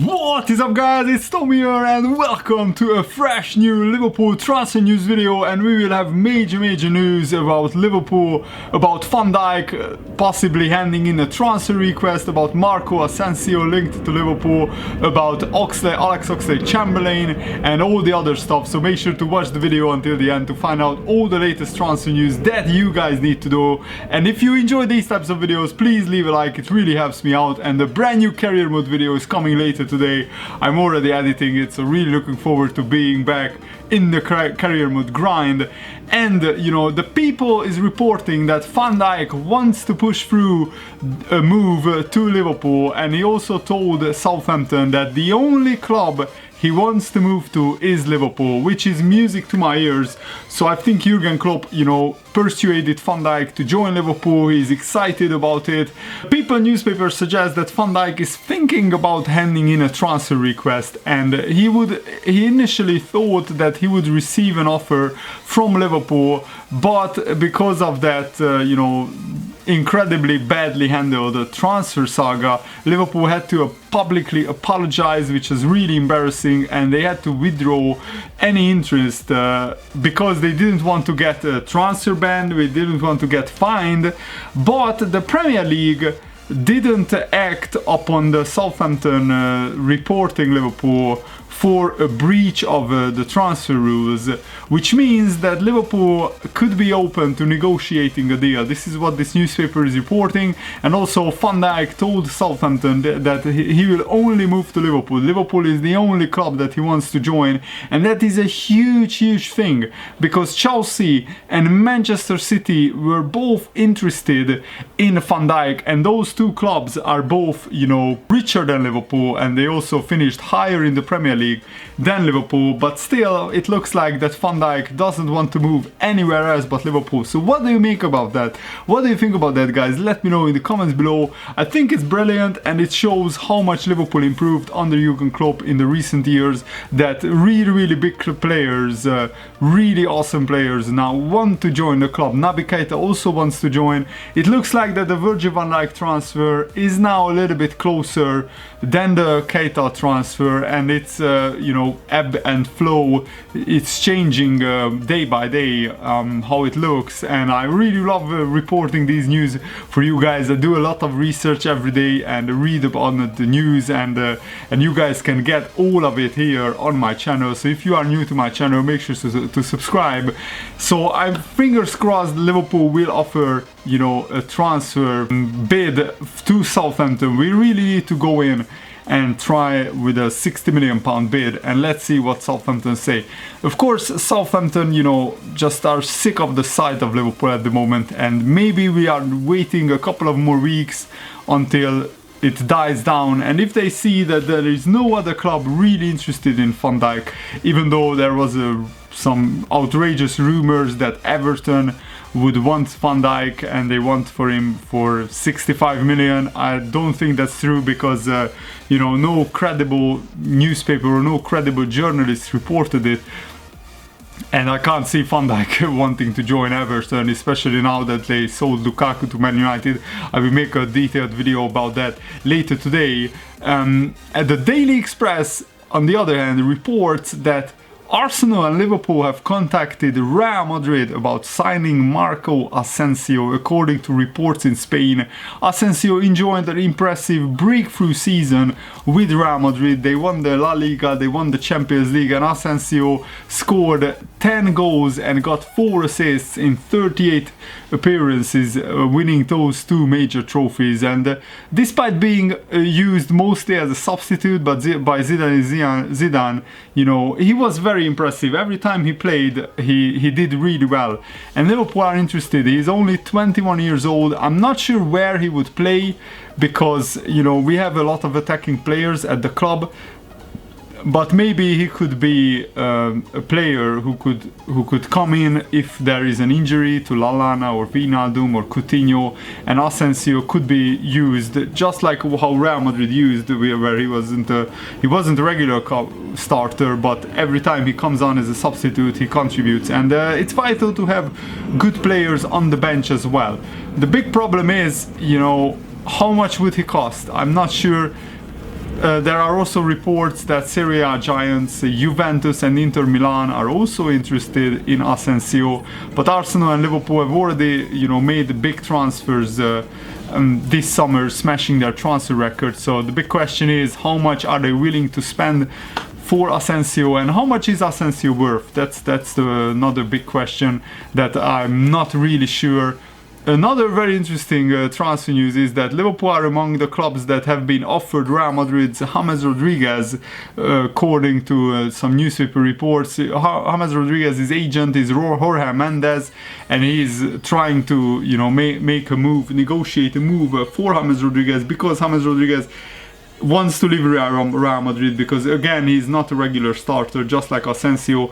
What is up, guys? It's Tom here and welcome to a fresh new Liverpool transfer news video, and we will have major news about Liverpool, about Van Dijk possibly handing in a transfer request, about Marco Asensio linked to Liverpool, about Oxlade-Chamberlain and all the other stuff. So make sure to watch the video until the end to find out all the latest transfer news that you guys need to know. And if you enjoy these types of videos, please leave a like, it really helps me out. And the brand new career mode video is coming later today. I'm already editing it, so really looking forward to being back in the career mode grind. And you know, the People is reporting that Van Dijk wants to push through a move to Liverpool, and he also told Southampton that the only club he wants to move to is Liverpool, which is music to my ears. So I think Jurgen Klopp, you know, persuaded Van Dijk to join Liverpool. He's excited about it. People newspaper suggests that Van Dijk is thinking about handing in a transfer request, and he initially thought that he would receive an offer from Liverpool, but because of that, you know, incredibly badly handled transfer saga, Liverpool had to publicly apologize, which is really embarrassing, and they had to withdraw any interest because they didn't want to get a transfer ban, they didn't want to get fined. But the Premier League didn't act upon the Southampton reporting Liverpool for a breach of the transfer rules, which means that Liverpool could be open to negotiating a deal. This is what this newspaper is reporting. And also Van Dijk told Southampton that he will only move to Liverpool. Liverpool is the only club that he wants to join, and that is a huge thing, because Chelsea and Manchester City were both interested in Van Dijk, and those two clubs are both, you know, richer than Liverpool, and they also finished higher in the Premier League than Liverpool. But still, it looks like that Van Dijk doesn't want to move anywhere else but Liverpool. So what do you make about that? What do you think about that, guys? Let me know in the comments below. I think it's brilliant, and it shows how much Liverpool improved under Jurgen Klopp in the recent years, that really big players, really awesome players now want to join the club. Naby Keita also wants to join. It looks like that the Virgil van Dijk transfer is now a little bit closer than the Keita transfer, and it's you know, ebb and flow. It's changing day by day how it looks, and I really love reporting these news for you guys. I do a lot of research every day and read about the news, and you guys can get all of it here on my channel. So if you are new to my channel, make sure to subscribe. So I'm fingers crossed Liverpool will offer, you know, a transfer bid to Southampton. We really need to go in and try with a £60 million bid, and let's see what Southampton say. Of course, Southampton, you know, just are sick of the sight of Liverpool at the moment, and maybe we are waiting a couple of more weeks until it dies down. And if they see that there is no other club really interested in Van Dijk, even though there was some outrageous rumors that Everton would want Van Dijk and they want for him for 65 million. I don't think that's true, because you know, no credible newspaper or no credible journalist reported it. And I can't see Van Dijk wanting to join Everton, especially now that they sold Lukaku to Man United. I will make a detailed video about that later today. At the Daily Express, on the other hand, reports that Arsenal and Liverpool have contacted Real Madrid about signing Marco Asensio. According to reports in Spain, Asensio enjoyed an impressive breakthrough season with Real Madrid. They won the La Liga, they won the Champions League, and Asensio scored 10 goals and got 4 assists in 38 appearances, winning those two major trophies. And despite being used mostly as a substitute by Zidane, you know, he was very impressive. Every time he played, he did really well. And Liverpool are interested. He's only 21 years old. I'm not sure where he would play, because, you know, we have a lot of attacking players at the club. But maybe he could be a player who could come in if there is an injury to Lallana or Wijnaldum or Coutinho, and Asensio could be used just like how Real Madrid used, where he wasn't a regular starter, but every time he comes on as a substitute he contributes, and it's vital to have good players on the bench as well. The big problem is, you know, how much would he cost? I'm not sure There are also reports that Serie A giants Juventus and Inter Milan are also interested in Asensio, but Arsenal and Liverpool have already, made big transfers this summer, smashing their transfer record. So the big question is, how much are they willing to spend for Asensio, and how much is Asensio worth? That's another big question that I'm not really sure. Another very interesting transfer news is that Liverpool are among the clubs that have been offered Real Madrid's James Rodriguez, according to some newspaper reports. James Rodriguez's agent is Jorge Mendes, and he's trying to, make a move, negotiate a move for James Rodriguez, because James Rodriguez wants to leave Real Madrid, because again, he's not a regular starter, just like Asensio.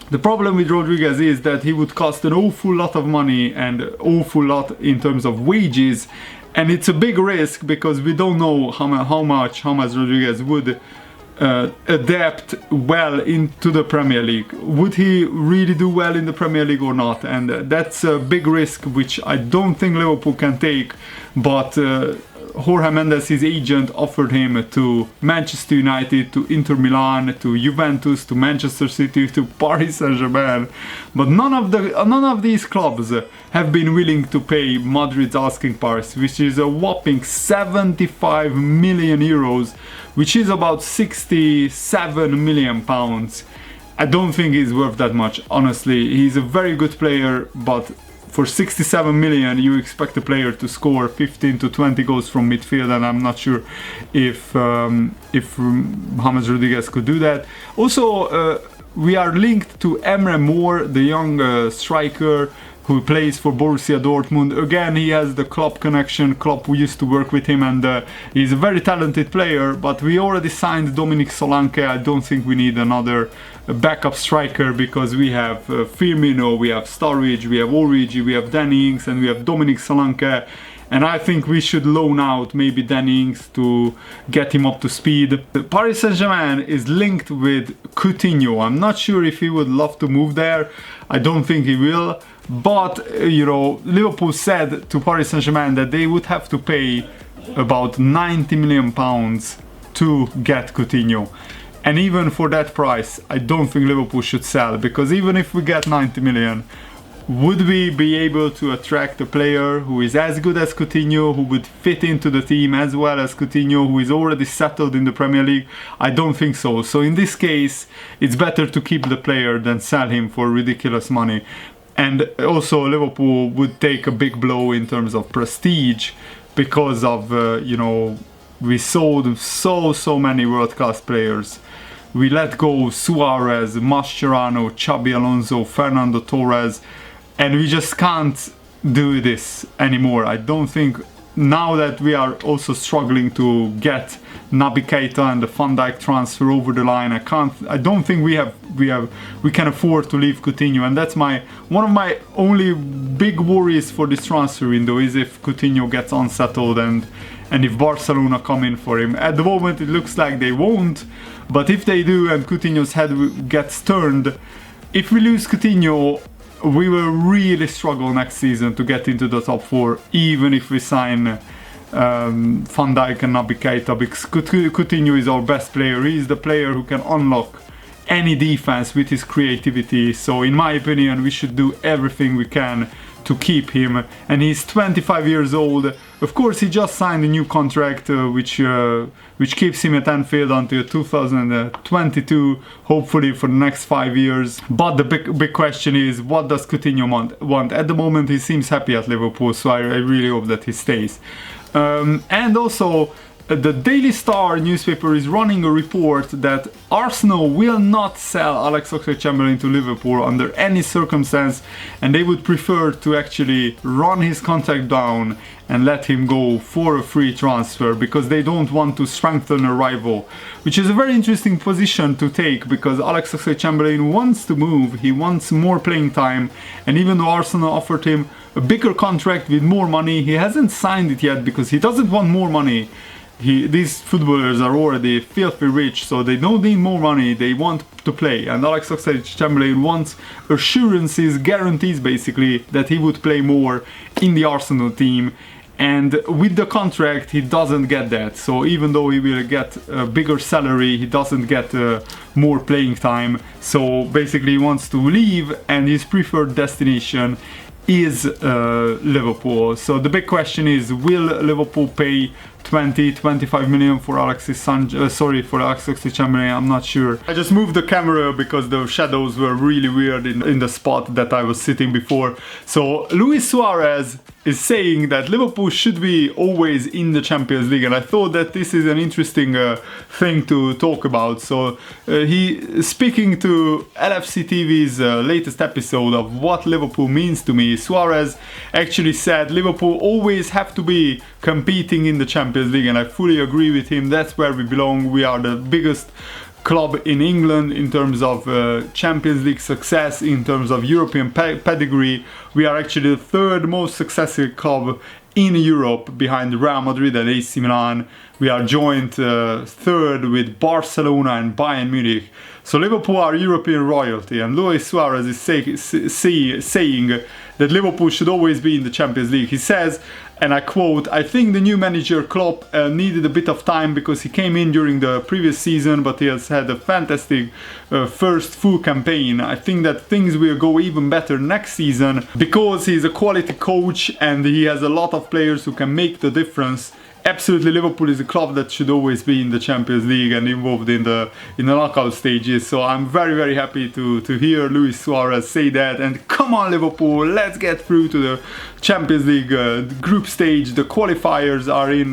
The problem with Rodriguez is that he would cost an awful lot of money and awful lot in terms of wages, and it's a big risk because we don't know how much Rodriguez would adapt well into the Premier League. Would he really do well in the Premier League or not? And that's a big risk which I don't think Liverpool can take, but Jorge Mendes, his agent, offered him to Manchester United, to Inter Milan, to Juventus, to Manchester City, to Paris Saint-Germain, but none of these clubs have been willing to pay Madrid's asking price, which is a whopping 75 million euros, which is about 67 million pounds. I don't think he's worth that much, honestly. He's a very good player, but for 67 million you expect a player to score 15 to 20 goals from midfield, and I'm not sure if James Rodriguez could do that. Also, we are linked to Emre Mor, the young striker who plays for Borussia Dortmund. Again, he has the Klopp connection. Klopp used to work with him, and he's a very talented player, but we already signed Dominic Solanke. I don't think we need another backup striker, because we have Firmino, we have Sturridge, we have Origi, we have Danny Ings, and we have Dominic Solanke. And I think we should loan out maybe Danny Ings to get him up to speed. Paris Saint-Germain is linked with Coutinho. I'm not sure if he would love to move there. I don't think he will. But, Liverpool said to Paris Saint-Germain that they would have to pay about 90 million pounds to get Coutinho. And even for that price, I don't think Liverpool should sell, because even if we get 90 million, would we be able to attract a player who is as good as Coutinho, who would fit into the team as well as Coutinho, who is already settled in the Premier League? I don't think so. So in this case, it's better to keep the player than sell him for ridiculous money. And also Liverpool would take a big blow in terms of prestige, because of, we sold so many world-class players. We let go Suarez, Mascherano, Xabi Alonso, Fernando Torres, and we just can't do this anymore. I don't think, now that we are also struggling to get Naby Keita and the Van Dijk transfer over the line, I don't think we can afford to leave Coutinho, and that's one of my only big worries for this transfer window, is if Coutinho gets unsettled and if Barcelona come in for him. At the moment it looks like they won't, but if they do and Coutinho's head gets turned, if we lose Coutinho, we will really struggle next season to get into the top 4, even if we sign Van Dijk and Naby Keita, because Coutinho is our best player. He is the player who can unlock any defense with his creativity. So in my opinion, we should do everything we can to keep him, and he's 25 years old. Of course, he just signed a new contract which keeps him at Anfield until 2022, hopefully for the next 5 years. But the big question is, what does Coutinho want? At the moment he seems happy at Liverpool, so I really hope that he stays. And also, the Daily Star newspaper is running a report that Arsenal will not sell Alex Oxlade-Chamberlain to Liverpool under any circumstance, and they would prefer to actually run his contract down and let him go for a free transfer, because they don't want to strengthen a rival, which is a very interesting position to take, because Alex Oxlade-Chamberlain wants to move, he wants more playing time, and even though Arsenal offered him a bigger contract with more money, he hasn't signed it yet because he doesn't want more money. These footballers are already filthy rich, so they don't need more money, they want to play. And Alex Oxlade-Chamberlain wants assurances, guarantees basically, that he would play more in the Arsenal team. And with the contract, he doesn't get that. So even though he will get a bigger salary, he doesn't get more playing time. So basically he wants to leave, and his preferred destination is Liverpool. So the big question is, will Liverpool pay 20-25 million for for Oxlade-Chamberlain? I'm not sure. I just moved the camera because the shadows were really weird in the spot that I was sitting before. So Luis Suarez is saying that Liverpool should be always in the Champions League, and I thought that this is an interesting thing to talk about. So he, speaking to LFC TV's latest episode of What Liverpool Means to Me, Suarez actually said Liverpool always have to be competing in the Champions League, and I fully agree with him. That's where we belong. We are the biggest club in England in terms of Champions League success, in terms of European pedigree. We are actually the third most successful club in Europe behind Real Madrid and AC Milan. We are joint third with Barcelona and Bayern Munich. So Liverpool are European royalty, and Luis Suarez is saying that Liverpool should always be in the Champions League. He says, and I quote, "I think the new manager Klopp needed a bit of time because he came in during the previous season, but he has had a fantastic first full campaign. I think that things will go even better next season because he's a quality coach and he has a lot of players who can make the difference." Absolutely, Liverpool is a club that should always be in the Champions League and involved in the knockout stages. So I'm very happy to hear Luis Suarez say that. And come on, Liverpool, let's get through to the Champions League group stage. The qualifiers are in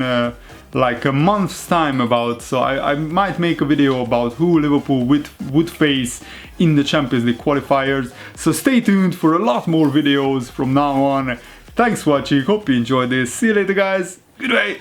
like a month's time about, so I might make a video about who Liverpool would face in the Champions League qualifiers. So stay tuned for a lot more videos from now on. Thanks for watching, hope you enjoyed this. See you later, guys. Goodbye.